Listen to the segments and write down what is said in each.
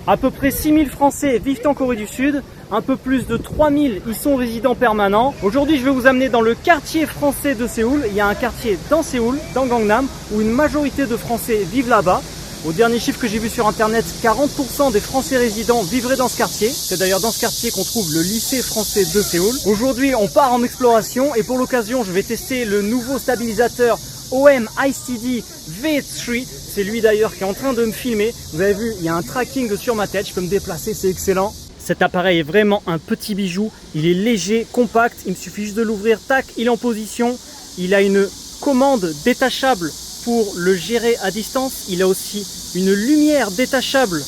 À peu près 6000 Français vivent en Corée du Sud, un peu plus de 3000 y sont résidents permanents. Aujourd'hui, je vais vous amener dans le quartier français de Séoul. Il y a un quartier dans Séoul, dans Gangnam, où une majorité de Français vivent là-bas. Au dernier chiffre que j'ai vu sur internet, 40% des Français résidents vivraient dans ce quartier. C'est d'ailleurs dans ce quartier qu'on trouve le lycée français de Séoul. Aujourd'hui, on part en exploration et pour l'occasion, je vais tester le nouveau stabilisateur OM ICD V3. C'est lui d'ailleurs qui est en train de me filmer. Vous avez vu, il y a un tracking sur ma tête, je peux me déplacer, c'est excellent. Cet appareil est vraiment un petit bijou. Il est léger, compact, il me suffit juste de l'ouvrir, tac, il est en position. Il a une commande détachable pour le gérer à distance. Il a aussi une lumière détachable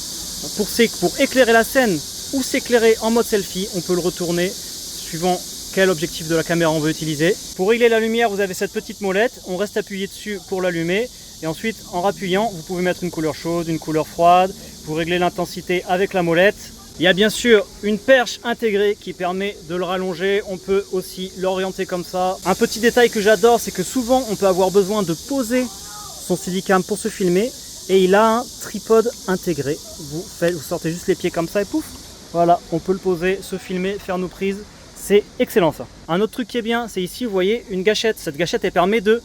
pour éclairer la scène ou s'éclairer en mode selfie. On peut le retourner suivant quel objectif de la caméra on veut utiliser. Pour régler la lumière, vous avez cette petite molette. On reste appuyé dessus pour l'allumer. Et ensuite, en rappuyant, vous pouvez mettre une couleur chaude, une couleur froide. Vous réglez l'intensité avec la molette. Il y a bien sûr une perche intégrée qui permet de le rallonger. On peut aussi l'orienter comme ça. Un petit détail que j'adore, c'est que souvent, on peut avoir besoin de poser son Steadicam pour se filmer. Et il a un tripode intégré. Vous sortez juste les pieds comme ça et pouf. Voilà, on peut le poser, se filmer, faire nos prises. C'est excellent ça. Un autre truc qui est bien, c'est ici, vous voyez, une gâchette. Cette gâchette, elle permet de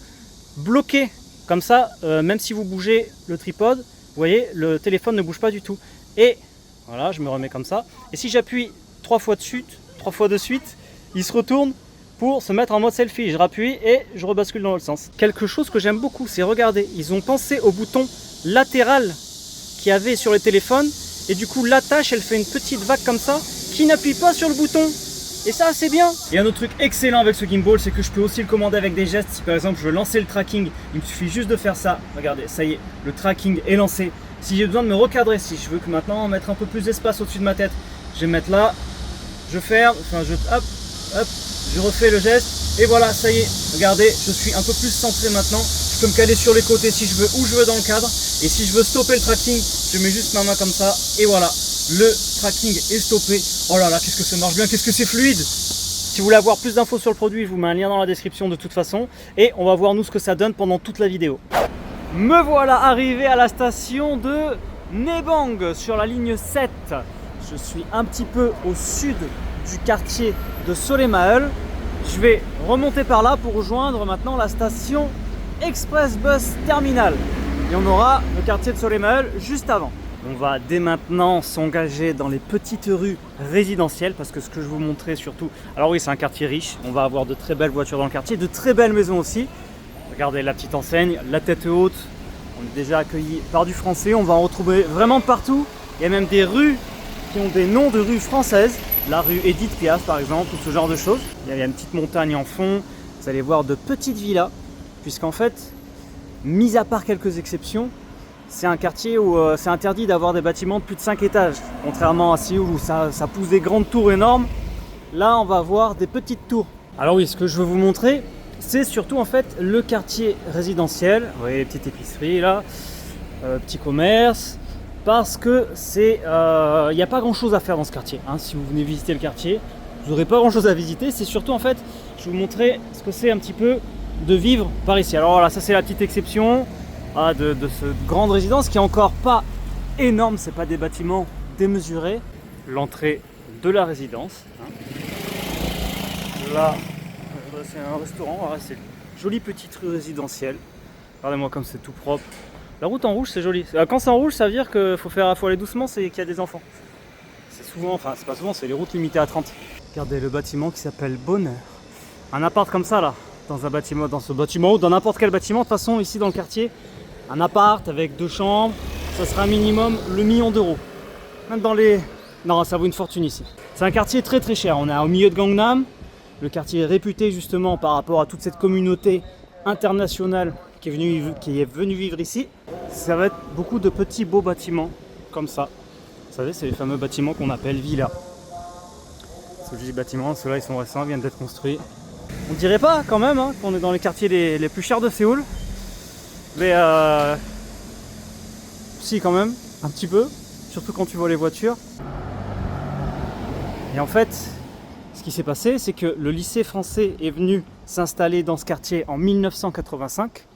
bloquer. Comme ça, même si vous bougez le tripode, vous voyez, le téléphone ne bouge pas du tout. Et voilà, je me remets comme ça. Et si j'appuie 3 fois de suite, il se retourne pour se mettre en mode selfie. Je rappuie et je rebascule dans l'autre sens. Quelque chose que j'aime beaucoup, c'est regardez, ils ont pensé au bouton latéral qu'il y avait sur le téléphone. Et du coup, l'attache, elle fait une petite vague comme ça qui n'appuie pas sur le bouton. Et ça, c'est bien. Et un autre truc excellent avec ce gimbal, c'est que je peux aussi le commander avec des gestes. Si par exemple je veux lancer le tracking, il me suffit juste de faire ça. Regardez, ça y est, le tracking est lancé. Si j'ai besoin de me recadrer, si je veux que maintenant mettre un peu plus d'espace au-dessus de ma tête, je vais me mettre là, je ferme, hop, je refais le geste. Et voilà, ça y est, regardez, je suis un peu plus centré maintenant. Je peux me caler sur les côtés si je veux, où je veux dans le cadre. Et si je veux stopper le tracking, je mets juste ma main comme ça, et voilà. Le tracking est stoppé. Oh là là, qu'est-ce que ça marche bien, qu'est-ce que c'est fluide. Si vous voulez avoir plus d'infos sur le produit, je vous mets un lien dans la description de toute façon. Et on va voir nous ce que ça donne pendant toute la vidéo. Me voilà arrivé à la station de Naebang sur la ligne 7. Je suis un petit peu au sud du quartier de Solemaeul. Je vais remonter par là pour rejoindre maintenant la station Express Bus Terminal. Et on aura le quartier de Solemaeul juste avant. On va dès maintenant s'engager dans les petites rues résidentielles parce que ce que je vais vous montrer surtout... Alors oui, c'est un quartier riche, on va avoir de très belles voitures dans le quartier, de très belles maisons aussi. Regardez la petite enseigne, la tête haute, on est déjà accueilli par du français, on va en retrouver vraiment partout. Il y a même des rues qui ont des noms de rues françaises, la rue Edith Piaf par exemple, ou ce genre de choses. Il y a une petite montagne en fond, vous allez voir de petites villas, puisqu'en fait, mis à part quelques exceptions, c'est un quartier où c'est interdit d'avoir des bâtiments de plus de 5 étages. Contrairement à Séoul où ça pousse des grandes tours énormes, là on va voir des petites tours. Alors oui, ce que je veux vous montrer, c'est surtout en fait le quartier résidentiel. Vous voyez les petites épiceries là, petits commerces, parce que c'est, il n'y a pas grand chose à faire dans ce quartier. Hein. Si vous venez visiter le quartier, vous n'aurez pas grand chose à visiter. C'est surtout en fait, je vais vous montrer ce que c'est un petit peu de vivre par ici. Alors voilà, ça c'est la petite exception. De cette grande résidence qui est encore pas énorme, c'est pas des bâtiments démesurés. L'entrée de la résidence. Là, c'est un restaurant, voilà, c'est une jolie petite rue résidentielle. Regardez-moi comme c'est tout propre. La route en rouge, c'est joli. Quand c'est en rouge, ça veut dire qu'il faut aller doucement, c'est qu'il y a des enfants. C'est souvent, enfin c'est pas souvent, c'est les routes limitées à 30. Regardez le bâtiment qui s'appelle Bonheur. Un appart comme ça là, dans ce bâtiment ou dans n'importe quel bâtiment. De toute façon, ici dans le quartier, un appart avec 2 chambres, ça sera minimum le million d'euros. Même dans les... Non, ça vaut une fortune ici. C'est un quartier très très cher. On est au milieu de Gangnam. Le quartier est réputé justement par rapport à toute cette communauté internationale qui est venue vivre ici. Ça va être beaucoup de petits beaux bâtiments comme ça. Vous savez, c'est les fameux bâtiments qu'on appelle villas. Ce joli bâtiment, ceux-là ils sont récents, viennent d'être construits. On dirait pas quand même hein, qu'on est dans les quartiers les plus chers de Séoul. Mais si quand même, un petit peu, surtout quand tu vois les voitures. Et en fait, ce qui s'est passé, c'est que le lycée français est venu s'installer dans ce quartier en 1985.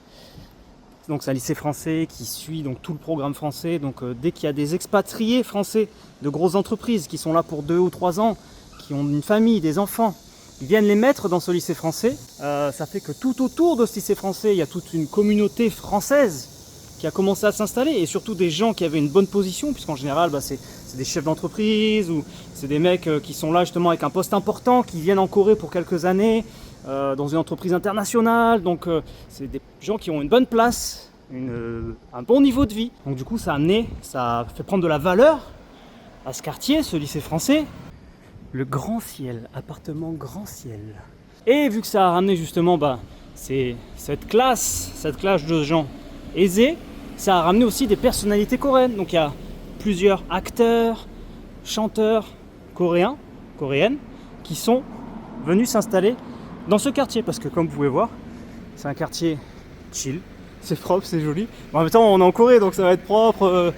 Donc c'est un lycée français qui suit donc tout le programme français. Donc dès qu'il y a des expatriés français de grosses entreprises qui sont là pour 2 ou 3 ans, qui ont une famille, des enfants, ils viennent les mettre dans ce lycée français. Ça fait que tout autour de ce lycée français, il y a toute une communauté française qui a commencé à s'installer, et surtout des gens qui avaient une bonne position, puisqu'en général c'est des chefs d'entreprise ou c'est des mecs qui sont là justement avec un poste important, qui viennent en Corée pour quelques années dans une entreprise internationale. Donc c'est des gens qui ont une bonne place, un bon niveau de vie. Donc du coup ça a fait prendre de la valeur à ce quartier, ce lycée français. Le Grand Ciel, appartement Grand Ciel. Et vu que ça a ramené justement c'est cette classe de gens aisés, ça a ramené aussi des personnalités coréennes. Donc il y a plusieurs acteurs, chanteurs coréennes qui sont venus s'installer dans ce quartier, parce que comme vous pouvez voir, c'est un quartier chill, c'est propre, c'est joli. Bon, en même temps on est en Corée donc ça va être propre,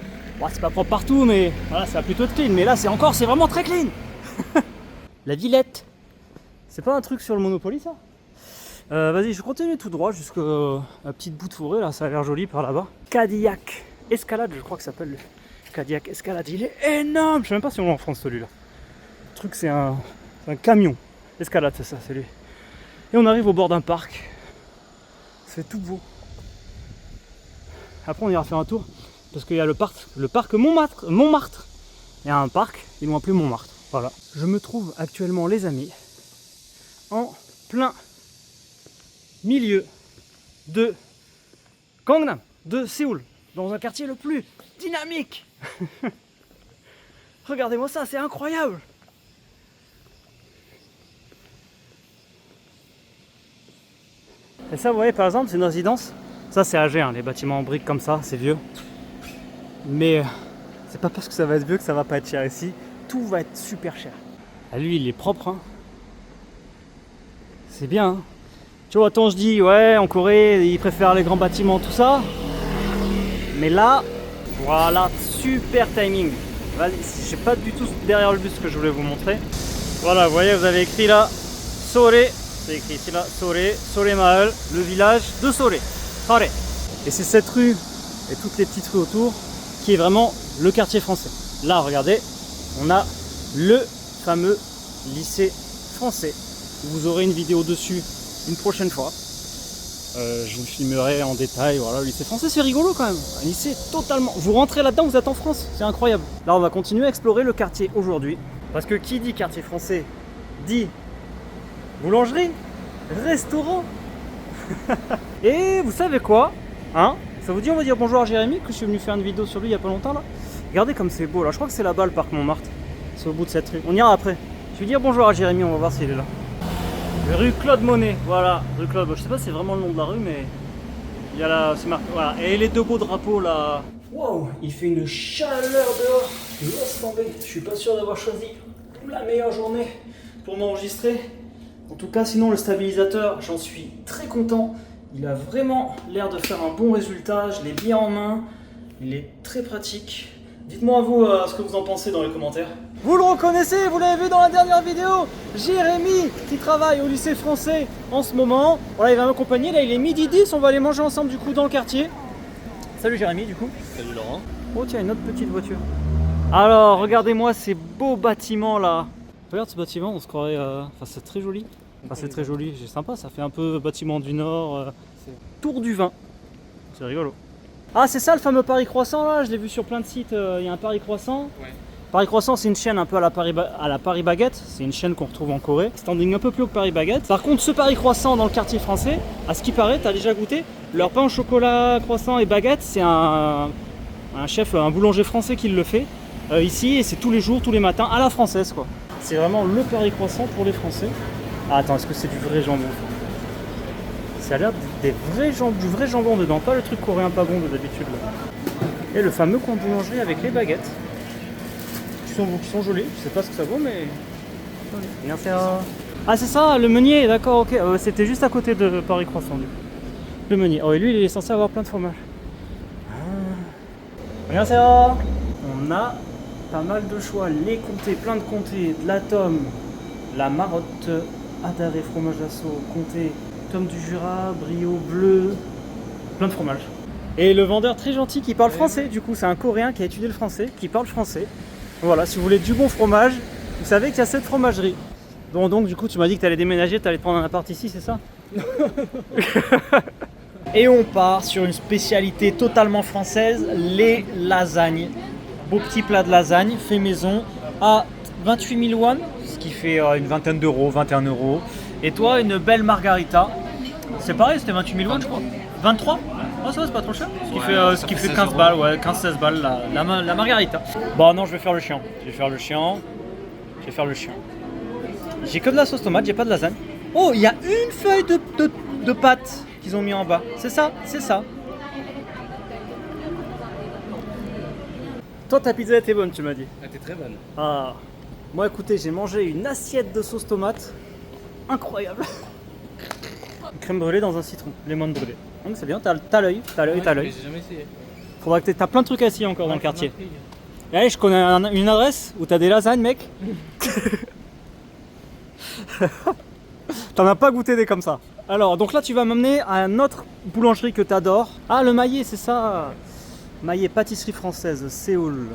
c'est pas propre partout, mais voilà, ça va plutôt être clean. Mais là c'est vraiment très clean. La Villette, c'est pas un truc sur le Monopoly ça? Vas-y, je continue tout droit jusqu'à la petite bout de forêt, là, ça a l'air joli par là-bas. Cadillac Escalade, je crois que ça s'appelle le Cadillac Escalade. Il est énorme, je sais même pas si on l'a en France celui-là. Le truc, c'est un camion. Escalade, c'est ça, c'est lui. Et on arrive au bord d'un parc. C'est tout beau. Après, on ira faire un tour, parce qu'il y a le parc Montmartre. Il y a un parc, ils l'ont appelé Montmartre. Voilà. Je me trouve actuellement, les amis, en plein milieu de Gangnam, de Séoul, dans un quartier le plus dynamique. Regardez-moi ça, c'est incroyable. Et ça, vous voyez, par exemple, c'est une résidence. Ça, c'est âgé, hein, les bâtiments en briques comme ça, c'est vieux. Mais c'est pas parce que ça va être vieux que ça va pas être cher ici. Tout va être super cher. Ah, lui, il est propre, hein. C'est bien, hein. Tu vois, attends, je dis, ouais, en Corée, ils préfèrent les grands bâtiments, tout ça. Mais là, voilà, super timing. Je sais pas du tout derrière le bus ce que je voulais vous montrer. Voilà, vous voyez, vous avez écrit là, Sore. C'est écrit ici là, Sore Maul, le village de Sore. Sore. Et c'est cette rue et toutes les petites rues autour qui est vraiment le quartier français. Là, regardez, on a le fameux lycée français. Vous aurez une vidéo dessus une prochaine fois. Je vous filmerai en détail. Voilà, le lycée français, c'est rigolo quand même. Un lycée totalement. Vous rentrez là-dedans, vous êtes en France, c'est incroyable. Là, on va continuer à explorer le quartier aujourd'hui, parce que qui dit quartier français dit boulangerie, restaurant. Et vous savez quoi, hein? Ça vous dit, on va dire bonjour à Jérémy, que je suis venu faire une vidéo sur lui il y a pas longtemps là. Regardez comme c'est beau là. Je crois que c'est là-bas le parc Montmartre. C'est au bout de cette rue. On ira après. Je vais dire bonjour à Jérémy, on va voir s'il est là. Rue Claude Monet, voilà, rue Claude. Je sais pas si c'est vraiment le nom de la rue, mais il y a là, c'est marqué, voilà. Et les deux beaux drapeaux là. Waouh, il fait une chaleur dehors. Laisse tomber. Je suis pas sûr d'avoir choisi la meilleure journée pour m'enregistrer. En tout cas, sinon le stabilisateur, j'en suis très content. Il a vraiment l'air de faire un bon résultat. Je l'ai bien en main. Il est très pratique. Dites-moi vous ce que vous en pensez dans les commentaires. Vous le reconnaissez, vous l'avez vu dans la dernière vidéo, Jérémy qui travaille au lycée français en ce moment. Voilà, il va m'accompagner, là il est midi 10, on va aller manger ensemble du coup dans le quartier. Salut Jérémy du coup. Salut Laurent. Oh tiens, une autre petite voiture. Alors regardez-moi ces beaux bâtiments là. Regarde ce bâtiment, on se croirait... Enfin c'est très joli. Enfin c'est très joli, c'est sympa, ça fait un peu bâtiment du Nord. Tour du vin. C'est rigolo. Ah c'est ça le fameux Paris Croissant là, je l'ai vu sur plein de sites, il y a un Paris Croissant. Ouais. Paris Croissant c'est une chaîne un peu à la Paris Baguette, c'est une chaîne qu'on retrouve en Corée, standing un peu plus haut que Paris Baguette. Par contre ce Paris Croissant dans le quartier français, à ce qui paraît, t'as déjà goûté, leur pain au chocolat, croissant et baguette, c'est un chef, un boulanger français qui le fait ici, et c'est tous les jours, tous les matins, à la française quoi. C'est vraiment le Paris Croissant pour les Français. Ah attends, est-ce que c'est du vrai jambon? Ça a l'air du vrai jambon dedans, pas le truc coréen pas bon de d'habitude là. Et le fameux coin boulangerie avec les baguettes. Qui sont jolies, je sais pas ce que ça vaut mais... Merci. Ah c'est ça, le meunier, d'accord, ok. C'était juste à côté de Paris Croissant du coup. Le meunier. Oh et lui il est censé avoir plein de fromage. Merci. On a pas mal de choix, les comtés, plein de comtés, de la tome, la marotte, adaré, fromage d'assaut, comté, tome du Jura, brio, bleu, plein de fromages. Et le vendeur très gentil qui parle français, du coup c'est un Coréen qui a étudié le français, qui parle français. Voilà, si vous voulez du bon fromage, vous savez qu'il y a cette fromagerie. Bon, donc du coup tu m'as dit que tu allais déménager, tu allais te prendre un appart ici, c'est ça? Et on part sur une spécialité totalement française, les lasagnes. Beau petit plat de lasagne fait maison à 28 000 won, ce qui fait une vingtaine d'euros, 21 euros. Et toi, une belle margarita. C'est pareil, c'était 28 000 won, je crois. 23? Oh, ça va, c'est pas trop cher. Ce qui fait 15 balles, ouais, 15-16 balles la margarita. Bon, non, je vais faire le chiant. Je vais faire le chiant. J'ai que de la sauce tomate, j'ai pas de lasagne. Oh, il y a une feuille de pâte qu'ils ont mis en bas. C'est ça, c'est ça. Toi, ta pizza était bonne, tu m'as dit. Elle était très bonne. Ah. Moi, écoutez, j'ai mangé une assiette de sauce tomate. Incroyable. Une crème brûlée dans un citron, lemon brûlé. Donc c'est bien, t'as l'œil. Mais j'ai jamais essayé. Faudra que t'as plein de trucs à essayer encore dans le quartier. Et allez, je connais une adresse où t'as des lasagnes, mec. T'en as pas goûté des comme ça. Alors, donc là, tu vas m'amener à une autre boulangerie que t'adores. Ah, le Maillet, c'est ça. Maillet, pâtisserie française, Séoul.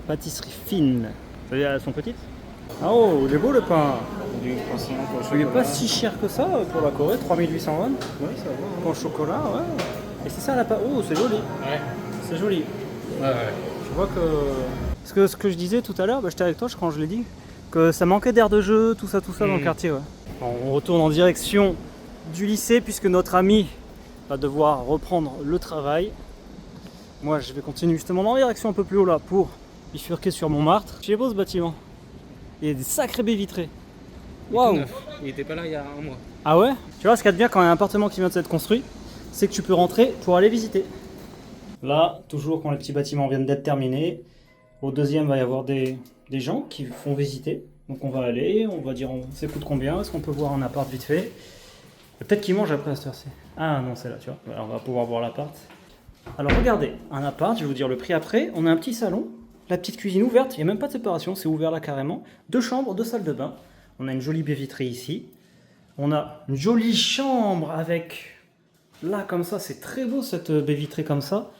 Pâtisserie fine. Elles sont petites? Ah oh, il est beau le pain. Il est pas si cher que ça pour la Corée, 3800 won. Ouais, ça va. Pain au chocolat, ouais. Et c'est ça la pâte. Oh, c'est joli. Ouais. C'est joli. Ouais. Je vois que... Parce que ce que je disais tout à l'heure, j'étais avec toi quand je l'ai dit, que ça manquait d'air de jeu, tout ça dans le quartier. Ouais. On retourne en direction du lycée puisque notre ami va devoir reprendre le travail. Moi, je vais continuer justement dans la direction un peu plus haut là pour bifurquer sur Montmartre. C'est beau ce bâtiment. Il y a des sacrés baies vitrées. Waouh! Il était pas là il y a un mois. Ah ouais? Tu vois, ce qu'il y a de bien quand il y a un appartement qui vient de s'être construit, c'est que tu peux rentrer pour aller visiter. Là, toujours quand les petits bâtiments viennent d'être terminés, au deuxième, il va y avoir des gens qui font visiter. Donc on va aller, on va dire ça coûte combien, est-ce qu'on peut voir un appart vite fait. Peut-être qu'ils mangent après à cette heure-ci. Ah non, c'est là, tu vois. Alors, on va pouvoir voir l'appart. Alors regardez, un appart, je vais vous dire le prix après. On a un petit salon, la petite cuisine ouverte, il n'y a même pas de séparation, c'est ouvert là carrément. 2 chambres, 2 salles de bain. On a une jolie baie vitrée ici. On a une jolie chambre avec... Là, comme ça, c'est très beau cette baie vitrée comme ça.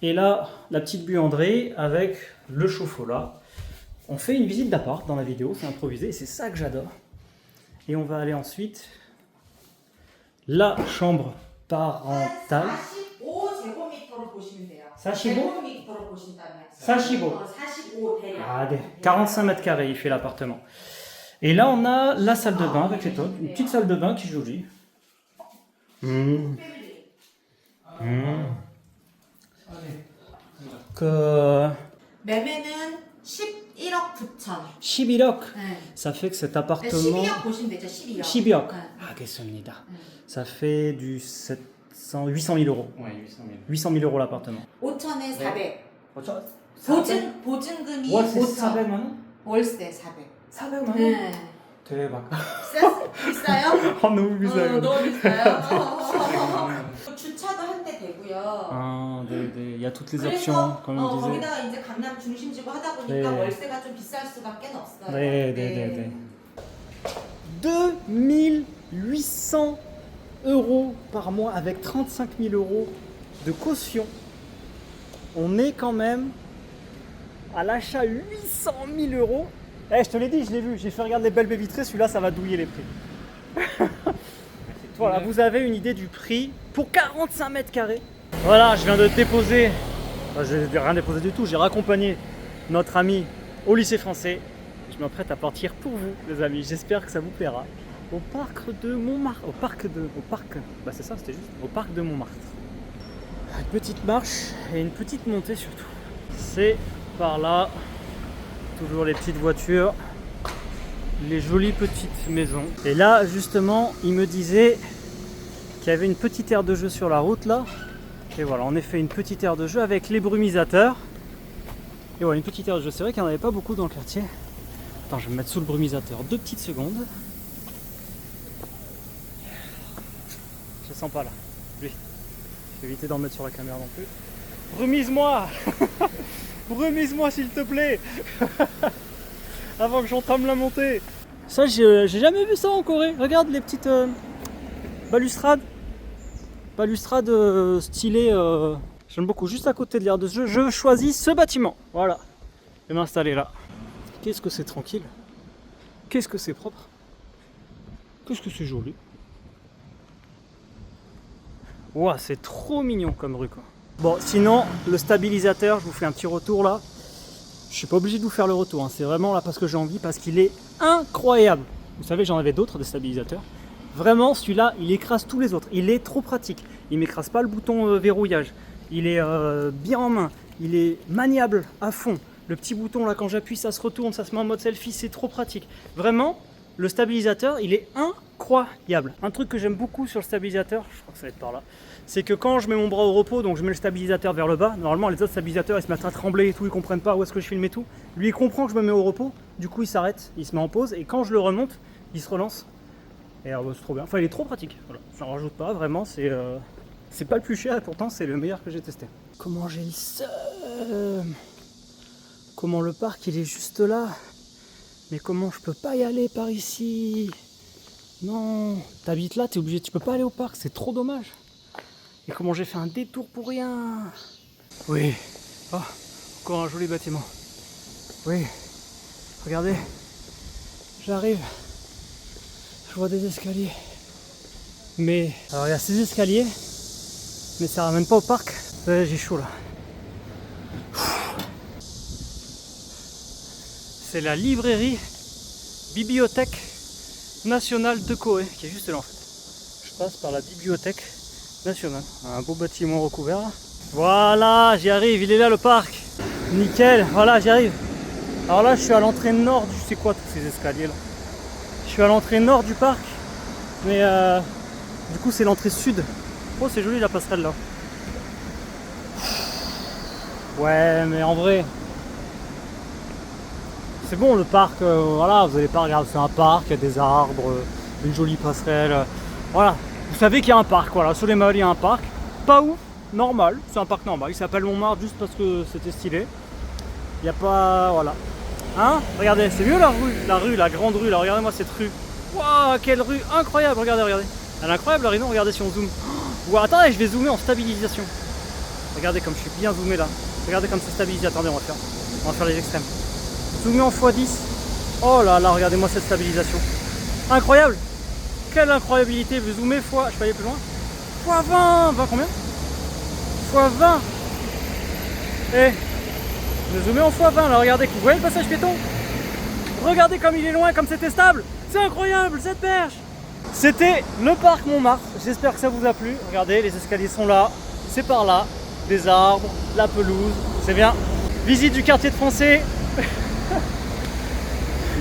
Et là, la petite buanderie avec le chauffe-eau là. On fait une visite d'appart dans la vidéo, c'est improvisé, et c'est ça que j'adore. Et on va aller ensuite... La chambre parentale. 45제곱미터로 보시면 돼요. 45? 제곱미터로 보신다면. 45. 45 대략. Ah, 45 mètres carrés, il fait l'appartement. Et là, on a la salle de bain avec les toiles. Une petite salle de bain qui est jolie. Que... 매매는 11억 9천. 11억. 네. Ça fait que cet 네, appartement... 12억 보시면 되죠. 12억. 12억. 네. 알겠습니다. Ça fait du 800 000 euros. Ouais, 800 000. 800 000 euros l'appartement. 5천에 400. 보증? 보증금이 월세 5천. 400만 원? 월세 400. 400만 원? 네. 대박. 비싸요? 아, 너무 비싸요. 너무 비싸요. 주차도 한 대 되고요. Ah, il y a toutes les 그래서 options, comme on disait. 거기다가 이제 강남 중심지구 하다 보니까 네. 월세가 좀 비쌀 수밖에 없어요. 네. 2800 euros par mois avec 35 000 euros de caution. On est quand même à l'achat 800 000 euros. Eh, je te l'ai dit, je l'ai vu, j'ai fait regarder les belles baies vitrées, celui-là ça va douiller les prix. Voilà, vous avez une idée du prix pour 45 mètres carrés. Voilà, je viens de déposer, enfin, je n'ai rien déposé du tout, j'ai raccompagné notre ami au lycée français. Je m'apprête à partir pour vous, les amis, j'espère que ça vous plaira. Au parc de Montmartre, bah c'est ça, c'était juste, au parc de Montmartre. Une petite marche et une petite montée surtout. C'est par là, toujours les petites voitures, les jolies petites maisons. Et là, justement, il me disait qu'il y avait une petite aire de jeu sur la route là. Et voilà, on a fait une petite aire de jeu avec les brumisateurs. Et voilà, une petite aire de jeu. C'est vrai qu'il n'y en avait pas beaucoup dans le quartier. Attends, je vais me mettre sous le brumisateur 2 petites secondes. Je le sens pas là. Lui. Je vais éviter d'en mettre sur la caméra non plus. Brumise-moi Brumise-moi s'il te plaît avant que j'entame la montée. Ça, j'ai jamais vu ça en Corée. Regarde les petites balustrades. Balustrade stylée, j'aime beaucoup. Juste à côté de l'aire de jeu, je choisis ce bâtiment. Voilà, je vais m'installer là. Qu'est-ce que c'est tranquille. Qu'est-ce que c'est propre. Qu'est-ce que c'est joli. Ouah, c'est trop mignon comme rue quoi. Bon, sinon, le stabilisateur, je vous fais un petit retour là. Je suis pas obligé de vous faire le retour, hein. C'est vraiment là parce que j'ai envie, parce qu'il est incroyable. Vous savez, j'en avais d'autres, des stabilisateurs. Vraiment, celui-là, il écrase tous les autres. Il est trop pratique. Il m'écrase pas le bouton verrouillage. Il est bien en main. Il est maniable à fond. Le petit bouton là, quand j'appuie, ça se retourne, ça se met en mode selfie, c'est trop pratique. Vraiment, le stabilisateur, il est incroyable. Un truc que j'aime beaucoup sur le stabilisateur, je crois que ça va être par là, c'est que quand je mets mon bras au repos, donc je mets le stabilisateur vers le bas, normalement les autres stabilisateurs ils se mettent à trembler et tout, ils comprennent pas où est-ce que je filme et tout. Lui il comprend que je me mets au repos, du coup il s'arrête, il se met en pause et quand je le remonte, il se relance. Et alors c'est trop bien, enfin il est trop pratique, voilà. J'en rajoute pas, vraiment c'est pas le plus cher et pourtant c'est le meilleur que j'ai testé. Comment j'ai le seum. Comment le parc il est juste là. Mais comment je peux pas y aller par ici? Non, t'habites là, t'es obligé, tu peux pas aller au parc, c'est trop dommage. Et comment j'ai fait un détour pour rien? Oui, oh, encore un joli bâtiment. Oui, regardez, j'arrive, je vois des escaliers. Mais, alors il y a ces escaliers, mais ça ramène pas au parc. Ouais, j'ai chaud là. C'est la librairie Bibliothèque nationale de Corée, qui est juste là en fait. Je passe par la bibliothèque nationale. Un beau bâtiment recouvert là. Voilà, j'y arrive, il est là le parc. Nickel, voilà, j'y arrive. Alors là, je suis à l'entrée nord du... C'est quoi tous ces escaliers là? Je suis à l'entrée nord du parc, mais du coup c'est l'entrée sud. Oh, c'est joli la passerelle là. Ouais, mais en vrai... C'est bon le parc, voilà, vous n'allez pas regarder, c'est un parc, il y a des arbres, une jolie passerelle, voilà. Vous savez qu'il y a un parc, voilà, sur les Malles il y a un parc, pas ouf, normal, c'est un parc normal, il s'appelle Montmartre juste parce que c'était stylé. Il n'y a pas, voilà. Hein? Regardez, c'est mieux la grande rue là, regardez-moi cette rue. Waouh, quelle rue incroyable, regardez, regardez. Elle est incroyable la rue, non? Regardez si on zoome. Wow, attendez, je vais zoomer en stabilisation. Regardez comme je suis bien zoomé là. Regardez comme c'est stabilisé, attendez, on va faire les extrêmes. Zoomé en x10. Oh là là, regardez-moi cette stabilisation. Incroyable. Quelle incroyabilité. Vous zoomez fois, je peux aller plus loin. Fois 20. 20 combien? Fois 20. Et je zoomé en x20 là, regardez. Vous voyez le passage piéton? Regardez comme il est loin, comme c'était stable. C'est incroyable cette perche. C'était le parc Montmartre. J'espère que ça vous a plu. Regardez, les escaliers sont là. C'est par là. Des arbres, la pelouse. C'est bien. Visite du quartier de Français.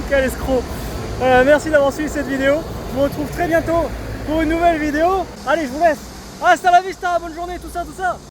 Quel escroc. Merci d'avoir suivi cette vidéo. Je vous retrouve très bientôt pour une nouvelle vidéo. Allez, je vous laisse. Hasta la vista, bonne journée, tout ça.